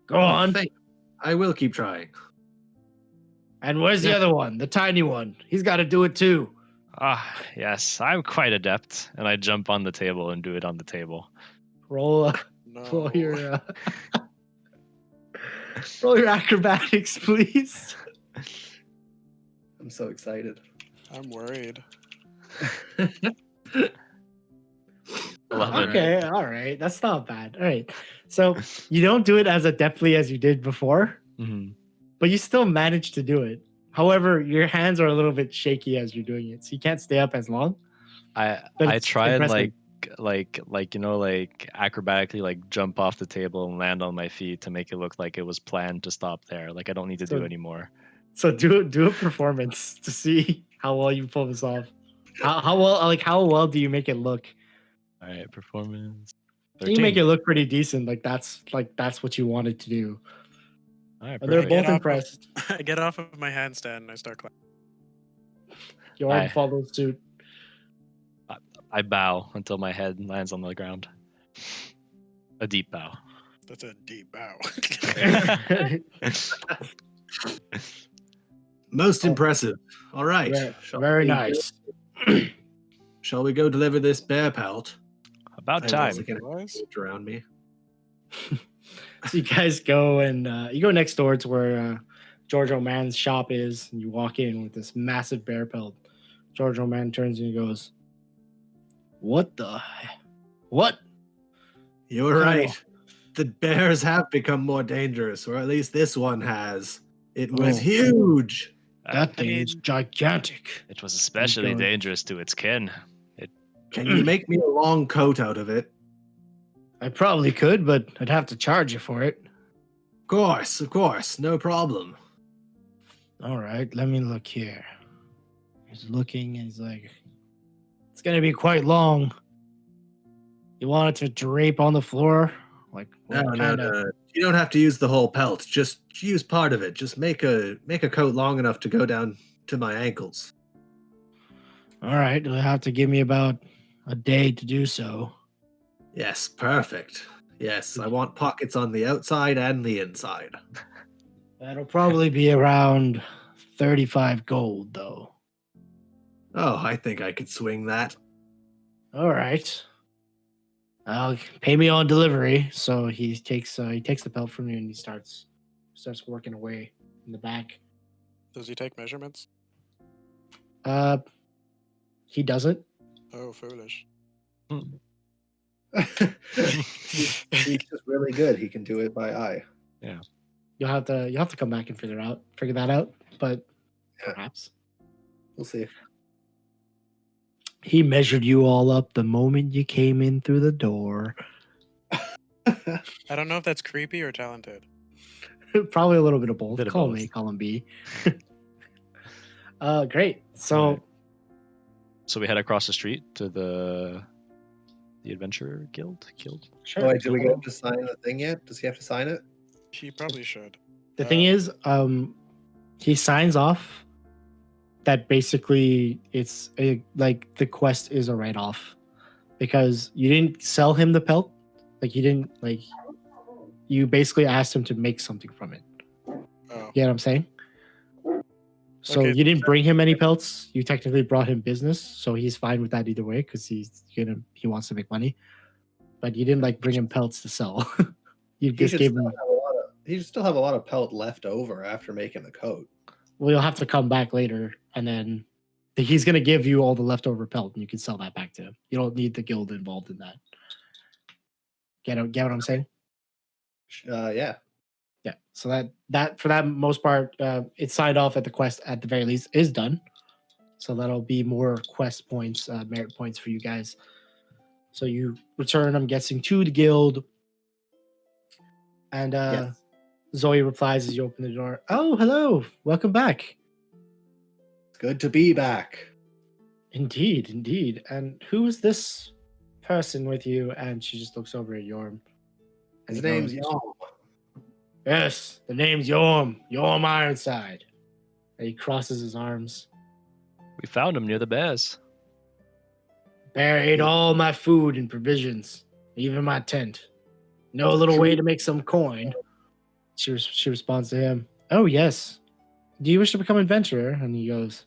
Speaker 3: Go on."
Speaker 4: I will keep trying.
Speaker 3: And where's the other one, the tiny one? He's got to do it too.
Speaker 1: Ah, yes, I'm quite adept, and I jump on the table and do it on the table.
Speaker 3: Roll
Speaker 5: No.
Speaker 3: your roll your acrobatics, please.
Speaker 4: I'm so excited.
Speaker 5: I'm worried.
Speaker 1: 11.
Speaker 3: Okay, all right, that's not bad. All right, so you don't do it as adeptly as you did before,
Speaker 1: Mhm.
Speaker 3: but you still manage to do it. However, your hands are a little bit shaky as you're doing it, so you can't stay up as long. But
Speaker 1: I
Speaker 3: it's
Speaker 1: try and
Speaker 3: impressive.
Speaker 1: like like acrobatically like jump off the table and land on my feet to make it look like it was planned to stop there. Like I don't need to do anymore.
Speaker 3: So do a performance to see how well you pull this off. How well do you make it look?
Speaker 1: All right, performance.
Speaker 3: You make it look pretty decent. Like that's what you wanted to do.
Speaker 1: All right,
Speaker 3: And they're
Speaker 1: perfect.
Speaker 3: both impressed.
Speaker 5: I get off of my handstand and I start clapping.
Speaker 3: Jordan follows suit.
Speaker 1: I bow until my head lands on the ground. A deep bow.
Speaker 5: That's a deep bow.
Speaker 2: Most impressive. All right.
Speaker 3: Very nice.
Speaker 2: Shall we go deliver this bear pelt?
Speaker 1: About
Speaker 2: I'm
Speaker 1: time.
Speaker 2: also gonna look around me.
Speaker 3: So you guys go and you go next door to where George O'Man's shop is, and you walk in with this massive bear pelt. George O'Man turns and he goes, "What the? What?"
Speaker 2: You're right. The bears have become more dangerous, or at least this one has. It was huge.
Speaker 3: That thing is gigantic.
Speaker 1: It was especially dangerous to its kin.
Speaker 2: Can you make me a long coat out of it?
Speaker 3: I probably could, but I'd have to charge you for it.
Speaker 2: Of course, no problem.
Speaker 3: All right, let me look here. He's looking and he's like, it's going to be quite long. You want it to drape on the floor? Like,
Speaker 2: No. You don't have to use the whole pelt. Just use part of it. Just make a coat long enough to go down to my ankles.
Speaker 3: All right, you'll have to give me about a day to do so.
Speaker 2: Yes, perfect. Yes, I want pockets on the outside and the inside.
Speaker 3: That'll probably be around 35 gold, though.
Speaker 2: Oh, I think I could swing that.
Speaker 3: All right. Pay me on delivery. So he takes the pelt from you and he starts working away in the back.
Speaker 5: Does he take measurements?
Speaker 3: He doesn't.
Speaker 5: Oh, foolish.
Speaker 4: He's just really good. He can do it by eye.
Speaker 1: Yeah.
Speaker 3: You'll have to come back and figure that out. But perhaps
Speaker 4: We'll see.
Speaker 3: he measured you all up the moment you came in through the door.
Speaker 5: I don't know if that's creepy or talented.
Speaker 3: Probably a little bit of both.
Speaker 1: Bit of
Speaker 3: Call
Speaker 1: both.
Speaker 3: me, call him B. Great. So
Speaker 1: So we head across the street to the Adventure Guild.
Speaker 3: sure.
Speaker 4: Oh, wait, did we get him to sign the thing yet? Does he have to sign it?
Speaker 5: He probably should.
Speaker 3: The thing is, he signs off that basically like the quest is a write-off because you didn't sell him the pelt. Like you basically asked him to make something from it.
Speaker 5: Oh.
Speaker 3: You know what I'm saying? So
Speaker 5: Okay.
Speaker 3: you didn't bring him any pelts. You technically brought him business, so he's fine with that either way because he wants to make money. But you didn't bring him pelts to sell. You
Speaker 4: He
Speaker 3: just
Speaker 4: should
Speaker 3: gave
Speaker 4: still
Speaker 3: him.
Speaker 4: have a lot of. He should still have a lot of pelt left over after making the coat.
Speaker 3: Well, you'll have to come back later, and then he's gonna give you all the leftover pelt, and you can sell that back to him. You don't need the guild involved in that. Get what I'm saying?
Speaker 4: Yeah.
Speaker 3: Yeah. So that for that most part, it's signed off that the quest at the very least is done. So that'll be more quest points, merit points for you guys. So you return, I'm guessing, to the guild. And
Speaker 4: Yes.
Speaker 3: Zoe replies as you open the door. Oh, hello. Welcome back.
Speaker 4: It's good to be back.
Speaker 3: Indeed. And who is this person with you? And she just looks over at Yorm. And
Speaker 4: His
Speaker 3: he
Speaker 4: name's
Speaker 3: goes,
Speaker 4: Yom.
Speaker 3: Yes, the name's Yorm Ironside. And he crosses his arms.
Speaker 1: We found him near the bears.
Speaker 3: Bear ate all my food and provisions, even my tent. No little way to make some coin. She responds to him, oh, yes. Do you wish to become an adventurer? And he goes,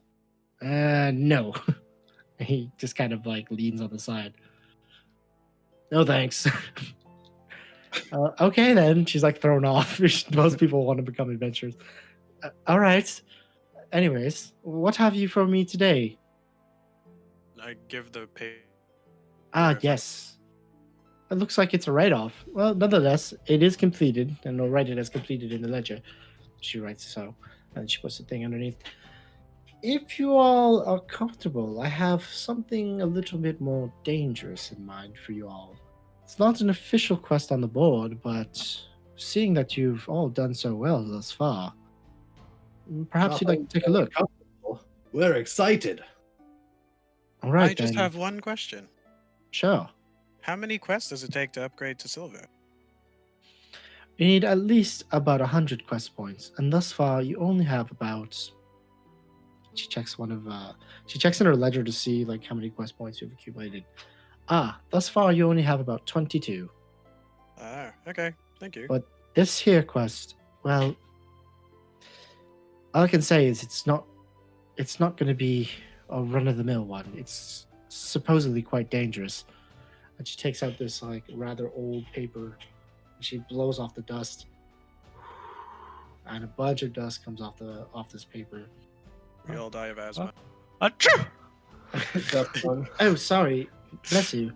Speaker 3: no. And he just kind of leans on the side. No, thanks. Okay, then. She's thrown off. Most people want to become adventurers. All right. Anyways, what have you for me today?
Speaker 5: I give the pay.
Speaker 3: Yes. It looks like it's a write-off. Well, nonetheless, it is completed, and I'll write it as completed in the ledger. She writes so, and she puts the thing underneath. If you all are comfortable, I have something a little bit more dangerous in mind for you all. It's not an official quest on the board, but seeing that you've all done so well thus far, perhaps you'd like to take a look.
Speaker 2: We're excited.
Speaker 3: All right,
Speaker 5: I just
Speaker 3: then.
Speaker 5: have one question.
Speaker 3: Sure.
Speaker 5: How many quests does it take to upgrade to silver?
Speaker 3: You need at least about 100 quest points, and thus far you only have about. She checks she checks in her ledger to see like how many quest points you've accumulated. Thus far you only have about 22.
Speaker 5: Ah, okay. Thank you.
Speaker 3: But this here quest, well, all I can say is it's not going to be a run of the mill one. It's supposedly quite dangerous. And she takes out this like rather old paper. And she blows off the dust, and a bunch of dust comes off this paper.
Speaker 5: We all die of asthma.
Speaker 1: Achoo!
Speaker 3: Oh, sorry. Bless you.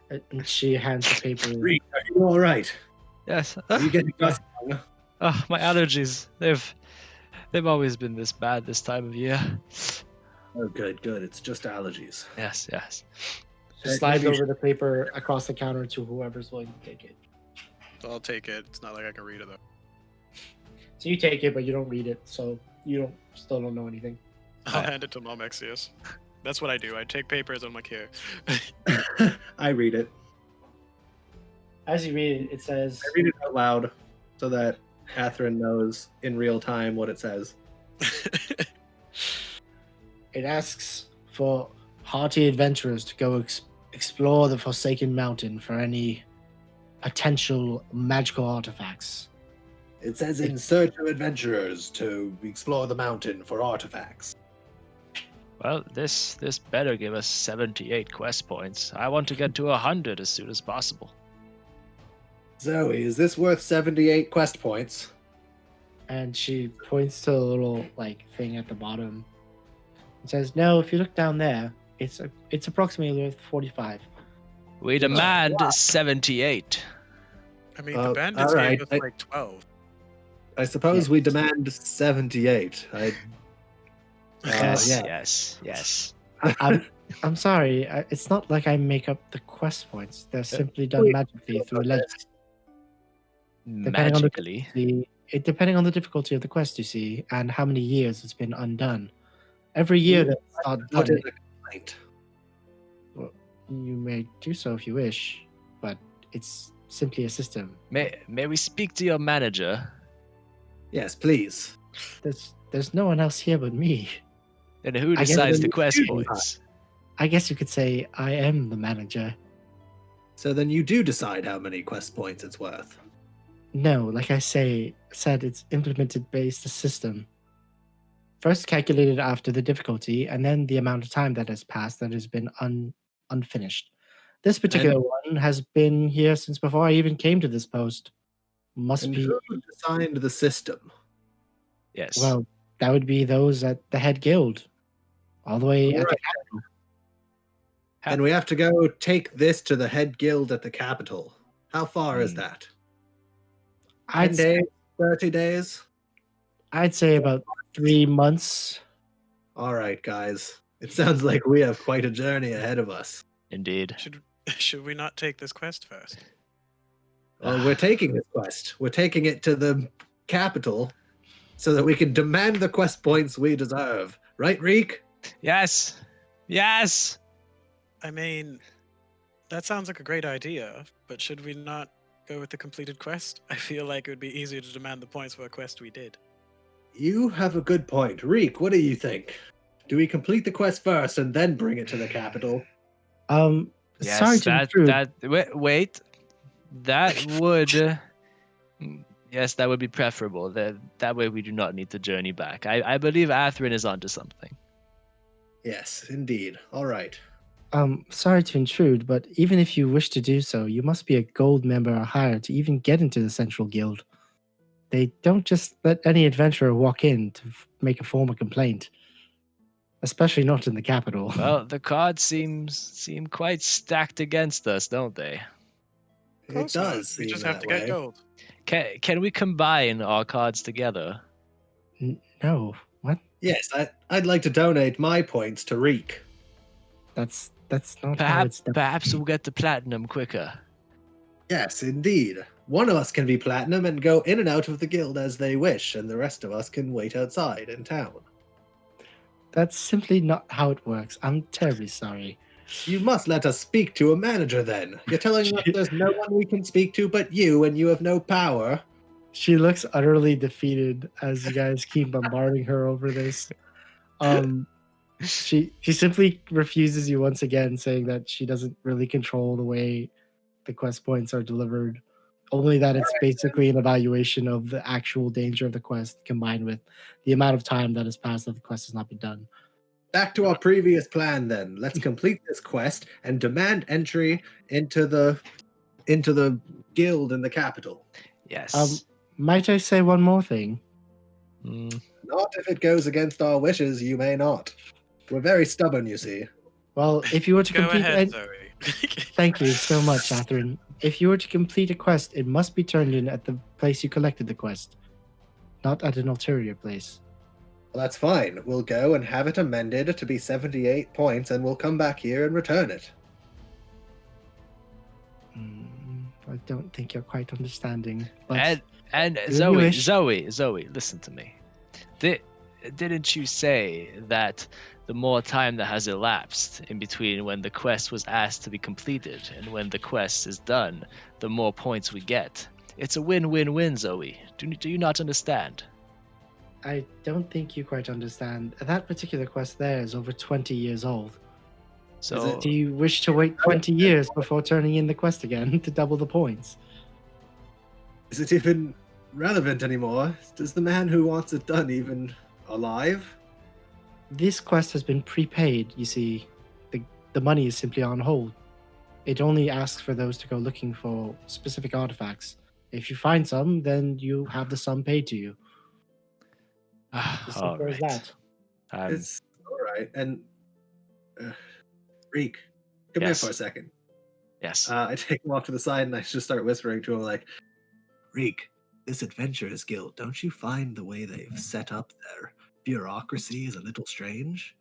Speaker 3: And she hands the paper.
Speaker 2: Reek, are you all right?
Speaker 1: Yes.
Speaker 2: Are you getting dust?
Speaker 1: My allergies. They've always been this bad this time of year.
Speaker 2: Oh, good. It's just allergies.
Speaker 1: Yes.
Speaker 3: She slides over the paper across the counter to whoever's willing to take it.
Speaker 5: I'll take it. It's not like I can read it though.
Speaker 3: So you take it, but you don't read it, so you still don't know anything.
Speaker 5: I'll hand it to Momexius. That's what I do. I take papers. I'm like, here.
Speaker 2: I read it.
Speaker 3: As you read it, it says,
Speaker 2: I read it out loud so that Catherine knows in real time what it says.
Speaker 3: it asks for hearty adventurers to go explore the Forsaken Mountain for any potential magical artifacts.
Speaker 2: It says in search of adventurers to explore the mountain for artifacts.
Speaker 1: Well, this better give us 78 quest points. I want to get to 100 as soon as possible.
Speaker 2: Zoe, is this worth 78 quest points?
Speaker 3: And she points to a little like thing at the bottom. It says, "No, if you look down there, it's approximately worth 45."
Speaker 1: We demand 78.
Speaker 5: I mean, the bandits
Speaker 2: all right.
Speaker 5: gave us like 12.
Speaker 2: I suppose we demand 78.
Speaker 1: Yes.
Speaker 3: I'm sorry. It's not like I make up the quest points. They're simply done magically through legend.
Speaker 1: Magically.
Speaker 3: Depending on the difficulty of the quest, you see, and how many years it's been undone. Every year that's not done, well, you may do so if you wish, but it's simply a system.
Speaker 1: May we speak to your manager?
Speaker 2: Yes, please.
Speaker 3: There's no one else here but me.
Speaker 1: And who decides the quest points?
Speaker 3: I guess you could say I am the manager.
Speaker 2: So then you do decide how many quest points it's worth.
Speaker 3: No, like I said, it's implemented based a system. First calculated after the difficulty, and then the amount of time that has passed that has been unfinished. This particular one has been here since before I even came to this post. Must be.
Speaker 2: Who designed the system?
Speaker 1: Yes.
Speaker 3: Well, that would be those at the head guild, all the way at the capital.
Speaker 2: And we have to go take this to the head guild at the capital. How far is that? 10 days? 30 days?
Speaker 3: I'd say about 3 months.
Speaker 2: All right, guys. It sounds like we have quite a journey ahead of us.
Speaker 1: Indeed.
Speaker 5: Should we not take this quest first?
Speaker 2: Well, we're taking this quest. We're taking it to the capital so that we can demand the quest points we deserve. Right, Reek?
Speaker 1: Yes.
Speaker 5: I mean, that sounds like a great idea, but should we not go with the completed quest? I feel like it would be easier to demand the points for a quest we did.
Speaker 2: You have a good point. Reek, what do you think? Do we complete the quest first and then bring it to the capital?
Speaker 1: Yes,
Speaker 3: Sorry to intrude.
Speaker 1: Wait. That would... Yes, that would be preferable. That way we do not need to journey back. I believe Atherin is onto something.
Speaker 2: Yes, indeed. All right.
Speaker 3: Sorry to intrude, but even if you wish to do so, you must be a gold member or higher to even get into the Central Guild. They don't just let any adventurer walk in to make a formal complaint. Especially not in the capital.
Speaker 1: Well, the cards seem quite stacked against us, don't they?
Speaker 2: It does.
Speaker 5: We
Speaker 2: seem
Speaker 5: just have
Speaker 2: that
Speaker 5: to get
Speaker 2: way.
Speaker 5: gold.
Speaker 1: Can we combine our cards together?
Speaker 3: No.
Speaker 4: Yes, I'd like to donate my points to Reek.
Speaker 3: That's not how it's done.
Speaker 1: Perhaps we'll get the platinum quicker.
Speaker 4: Yes, indeed. One of us can be platinum and go in and out of the guild as they wish, and the rest of us can wait outside in town.
Speaker 3: That's simply not how it works. I'm terribly sorry.
Speaker 4: You must let us speak to a manager then. You're telling us there's no one we can speak to but you, and you have no power.
Speaker 3: She looks utterly defeated as you guys keep bombarding her over this. She simply refuses you once again, saying that she doesn't really control the way the quest points are delivered. Only that it's basically an evaluation of the actual danger of the quest combined with the amount of time that has passed that the quest has not been done.
Speaker 4: Back to our previous plan then. Let's complete this quest and demand entry into the guild in the capital.
Speaker 1: Yes.
Speaker 3: Might I say one more thing?
Speaker 4: Not if it goes against our wishes, you may not. We're very stubborn, you see.
Speaker 3: Well, if you were to
Speaker 5: Go
Speaker 3: complete
Speaker 5: ahead, Zoe.
Speaker 3: Thank you so much, Catherine. If you were to complete a quest, it must be turned in at the place you collected the quest, not at an ulterior place.
Speaker 4: Well, that's fine. We'll go and have it amended to be 78 points, and we'll come back here and return it.
Speaker 3: I don't think you're quite understanding. But
Speaker 1: And
Speaker 3: you
Speaker 1: Zoe,
Speaker 3: wish.
Speaker 1: Zoe, listen to me. Didn't you say that the more time that has elapsed in between when the quest was asked to be completed and when the quest is done, the more points we get? It's a win-win-win, Zoe. Do you not understand?
Speaker 3: I don't think you quite understand. That particular quest there is over 20 years old.
Speaker 1: So
Speaker 3: Do you wish to wait 20 years before turning in the quest again to double the points?
Speaker 4: Is it even relevant anymore? Is the man who wants it done even alive?
Speaker 3: This quest has been prepaid, you see. The money is simply on hold. It only asks for those to go looking for specific artifacts. If you find some, then you have the sum paid to you. As
Speaker 1: all
Speaker 3: simple as
Speaker 1: right.
Speaker 3: that.
Speaker 4: It's all right. And Reek, come here
Speaker 1: Yes.
Speaker 4: for a second.
Speaker 1: Yes.
Speaker 4: I take him off to the side and I just start whispering to him like, Reek, this adventurers guild, don't you find the way they've set up their bureaucracy is a little strange?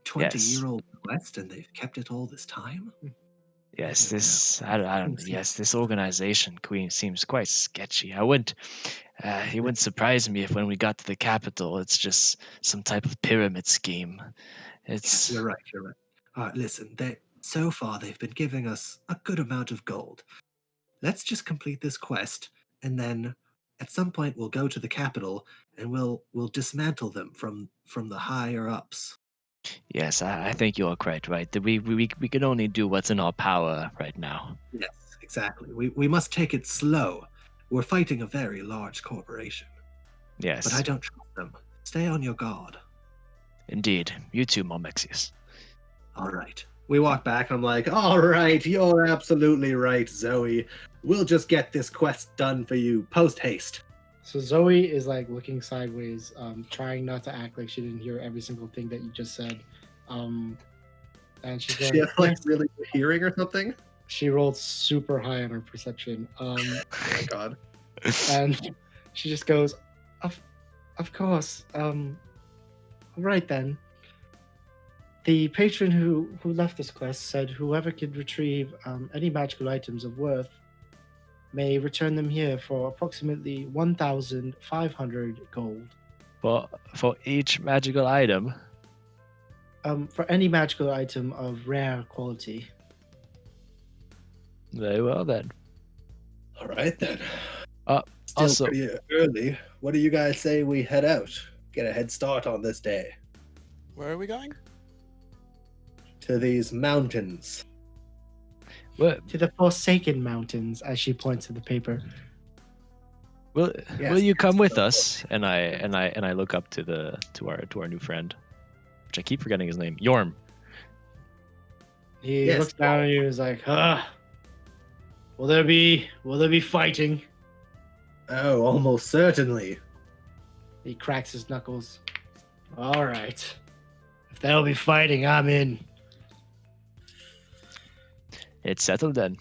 Speaker 4: 20-year-old quest and they've kept it all this time?
Speaker 1: Yes, I don't. Yes, this organization, Queen, seems quite sketchy. It wouldn't surprise me if when we got to the capital, it's just some type of pyramid scheme. It's
Speaker 4: You're right. Listen, so far they've been giving us a good amount of gold. Let's just complete this quest, and then at some point we'll go to the capital and we'll dismantle them from the higher ups.
Speaker 1: yes, I think you're quite right. We can only do what's in our power right now.
Speaker 4: Yes, exactly. We must take it slow. We're fighting a very large corporation.
Speaker 1: Yes,
Speaker 4: But I don't trust them. Stay on your guard.
Speaker 1: indeed. You too, Momexius.
Speaker 4: All right. We walk back and I'm like, all right, you're absolutely right, Zoe. We'll just get this quest done for you post haste.
Speaker 3: So Zoe is like looking sideways, trying not to act like she didn't hear every single thing that you just said. And she's going,
Speaker 4: She has like
Speaker 3: "Yes."
Speaker 4: really good hearing or something.
Speaker 3: She rolled super high on her perception.
Speaker 4: Oh my god.
Speaker 3: And she just goes, of course. All right then. The patron who left this quest said whoever could retrieve any magical items of worth may return them here for approximately 1,500 gold.
Speaker 1: For each magical item.
Speaker 3: For any magical item of rare quality.
Speaker 1: Very well then.
Speaker 4: All right then. Still
Speaker 1: Also,
Speaker 4: pretty early. What do you guys say we head out? Get a head start on this day.
Speaker 5: Where are we going?
Speaker 4: To these mountains.
Speaker 1: what,
Speaker 3: To the Forsaken Mountains, as she points to the paper.
Speaker 1: will
Speaker 4: Yes,
Speaker 1: will you come
Speaker 4: yes,
Speaker 1: with
Speaker 4: of
Speaker 1: us? And I look up to our new friend, which I keep forgetting his name, Yorm.
Speaker 3: He
Speaker 4: Yes.
Speaker 3: looks down at you and is like, will there be fighting?
Speaker 4: Oh, almost certainly.
Speaker 3: He cracks his knuckles. All right. If there'll be fighting, I'm in.
Speaker 1: It's settled then.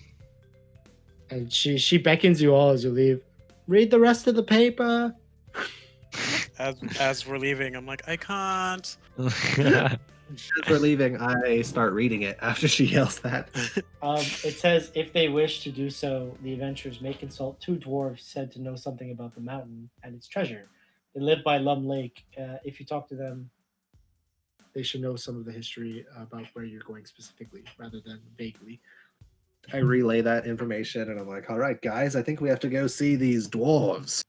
Speaker 3: And she beckons you all as you leave. Read the rest of the paper.
Speaker 5: As we're leaving, I'm like, I can't.
Speaker 2: As we're leaving, I start reading it after she yells that.
Speaker 3: It says, if they wish to do so, the adventurers may consult two dwarves said to know something about the mountain and its treasure. They live by Lum Lake. If you talk to them, they should know some of the history about where you're going specifically, rather than vaguely.
Speaker 2: I relay that information and I'm like, all right, guys, I think we have to go see these dwarves.